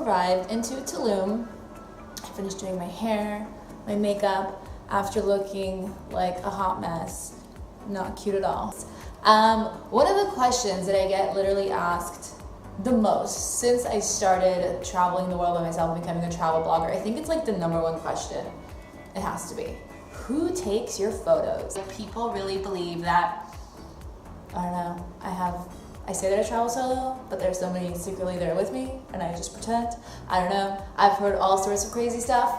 arrived into Tulum. I finished doing my hair, my makeup, after looking like a hot mess. Not cute at all. One of the questions that I get literally asked the most since I started traveling the world by myself and becoming a travel blogger, I think it's like the #1 question. It has to be, who takes your photos? People really believe that, I don't know, I say that I travel solo, but there's somebody secretly there with me and I just pretend. I don't know. I've heard all sorts of crazy stuff,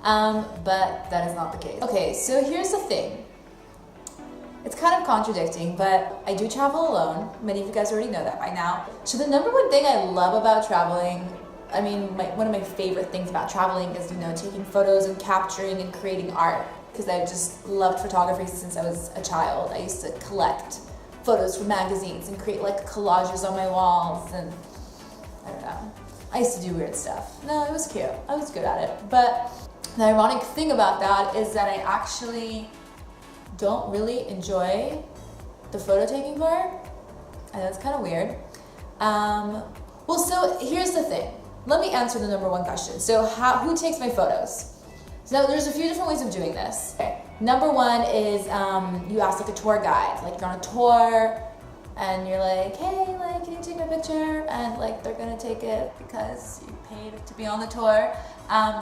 but that is not the case. Okay, so here's the thing. It's kind of contradicting, but I do travel alone. Many of you guys already know that by now. So the #1 thing I love about traveling, I mean, one of my favorite things about traveling is, taking photos and capturing and creating art, because I've just loved photography since I was a child. I used to collect photos from magazines and create like collages on my walls, and I don't know. I used to do weird stuff. No, it was cute. I was good at it. But the ironic thing about that is that I actually don't really enjoy the photo taking part, and that's kind of weird. Well, so here's the thing. Let me answer the #1 question. So who takes my photos? So there's a few different ways of doing this. Okay. #1 is you ask like a tour guide, like you're on a tour and you're like, hey, like, can you take my picture? And like they're gonna take it because you paid to be on the tour.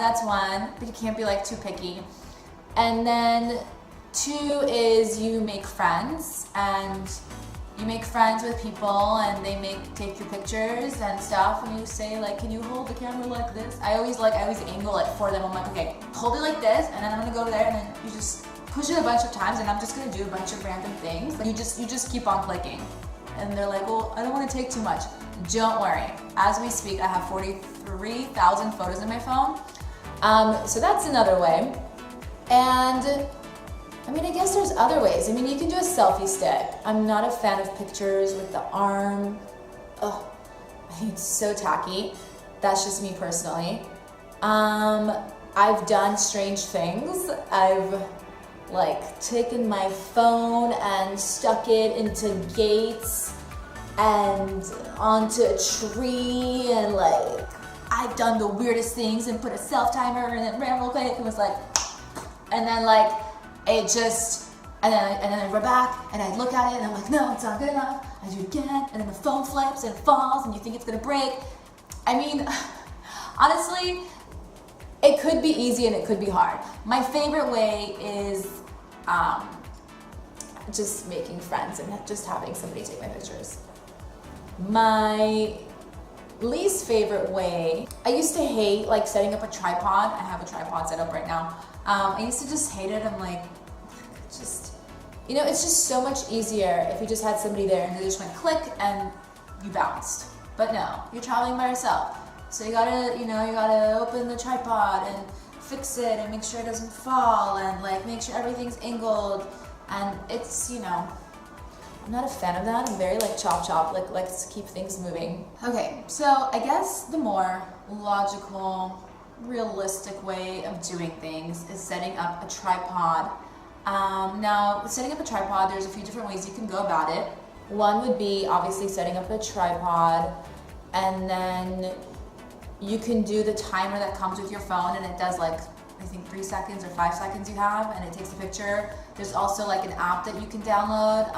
That's one, but you can't be like too picky. And then 2 is you make friends, and you make friends with people and they take your pictures and stuff, and you say like, can you hold the camera like this? I always angle it for them. I'm like, okay, hold it like this, and then I'm gonna go there, and then you just push it a bunch of times, and I'm just gonna do a bunch of random things. You just keep on clicking. And they're like, well, I don't wanna take too much. Don't worry. As we speak, I have 43,000 photos in my phone. So that's another way. And I mean, I guess there's other ways. I mean, you can do a selfie stick. I'm not a fan of pictures with the arm. Ugh, I think it's so tacky. That's just me personally. I've done strange things. I've like taken my phone and stuck it into gates and onto a tree, and like I've done the weirdest things and put a self timer and then ran real quick and was like, and then like it just, and then I run back and I look at it and I'm like, no, it's not good enough. I do it again, and then the phone flips and it falls and you think it's gonna break. I mean, honestly, it could be easy and it could be hard. My favorite way is just making friends and just having somebody take my pictures. My least favorite way, I used to hate like setting up a tripod. I have a tripod set up right now. I used to just hate it. I'm like, it's just so much easier if you just had somebody there and they just went click and you bounced. But no, you're traveling by yourself. So you gotta open the tripod and fix it and make sure it doesn't fall and like make sure everything's angled. And it's, I'm not a fan of that. I'm very like chop, like let's keep things moving. Okay, so I guess the more logical, realistic way of doing things is setting up a tripod. Now, setting up a tripod, there's a few different ways you can go about it. One would be obviously setting up a tripod, and then you can do the timer that comes with your phone, and it does like, I think 3 seconds or 5 seconds you have, and it takes a picture. There's also like an app that you can download.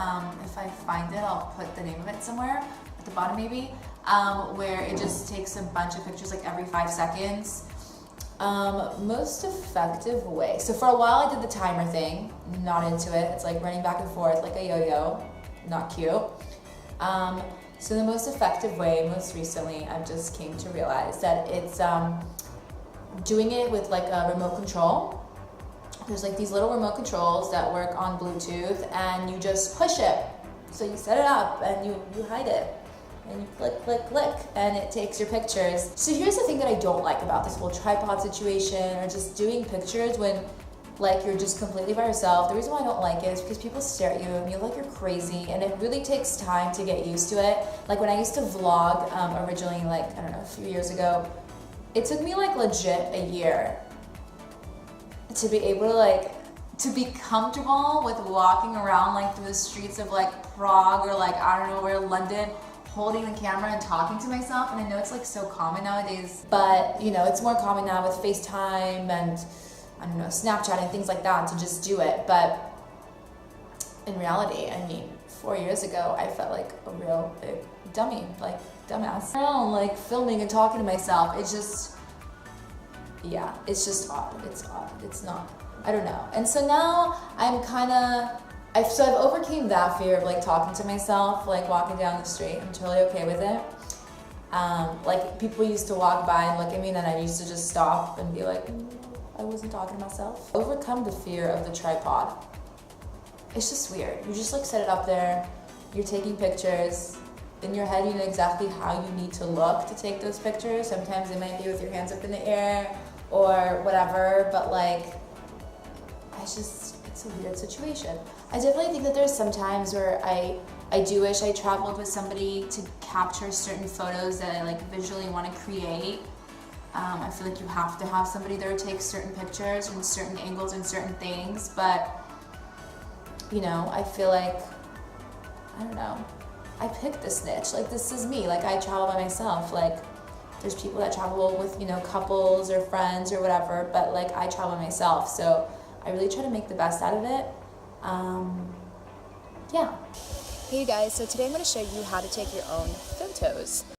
If I find it, I'll put the name of it somewhere at the bottom maybe, where it just takes a bunch of pictures like every 5 seconds. Most effective way. So for a while I did the timer thing, not into it. It's like running back and forth like a yo-yo, not cute. So the most effective way, most recently, I've just came to realize that it's doing it with like a remote control. There's like these little remote controls that work on Bluetooth, and you just push it. So you set it up and you hide it. And you click, and it takes your pictures. So here's the thing that I don't like about this whole tripod situation or just doing pictures when like you're just completely by yourself. The reason why I don't like it is because people stare at you and you look like you're crazy, and it really takes time to get used to it. Like when I used to vlog originally, like, I don't know, a few years ago, it took me like legit a year to be able to be comfortable with walking around like through the streets of like Prague or like, I don't know where, London, holding the camera and talking to myself, and I know it's like so common nowadays, but you know, it's more common now with FaceTime and I don't know, Snapchat and things like that to just do it. But in reality, I mean, 4 years ago, I felt like a real big dummy, like dumbass. Like filming and talking to myself, it's just, yeah, it's just odd. It's odd. It's not, I don't know. And so now I'm kind of, I've overcame that fear of like talking to myself, like walking down the street. I'm totally okay with it. Like people used to walk by and look at me, and then I used to just stop and be like, I wasn't talking to myself. Overcome the fear of the tripod. It's just weird. You just like set it up there, you're taking pictures. In your head, you know exactly how you need to look to take those pictures. Sometimes it might be with your hands up in the air or whatever, but like, it's a weird situation. I definitely think that there's some times where I do wish I traveled with somebody to capture certain photos that I like visually want to create. I feel like you have to have somebody there to take certain pictures and certain angles and certain things, but you know, I feel like, I don't know, I picked this niche. Like, this is me. Like, I travel by myself. Like, there's people that travel with, you know, couples or friends or whatever, but like, I travel by myself. So I really try to make the best out of it. Yeah. Hey you guys, so today I'm going to show you how to take your own photos.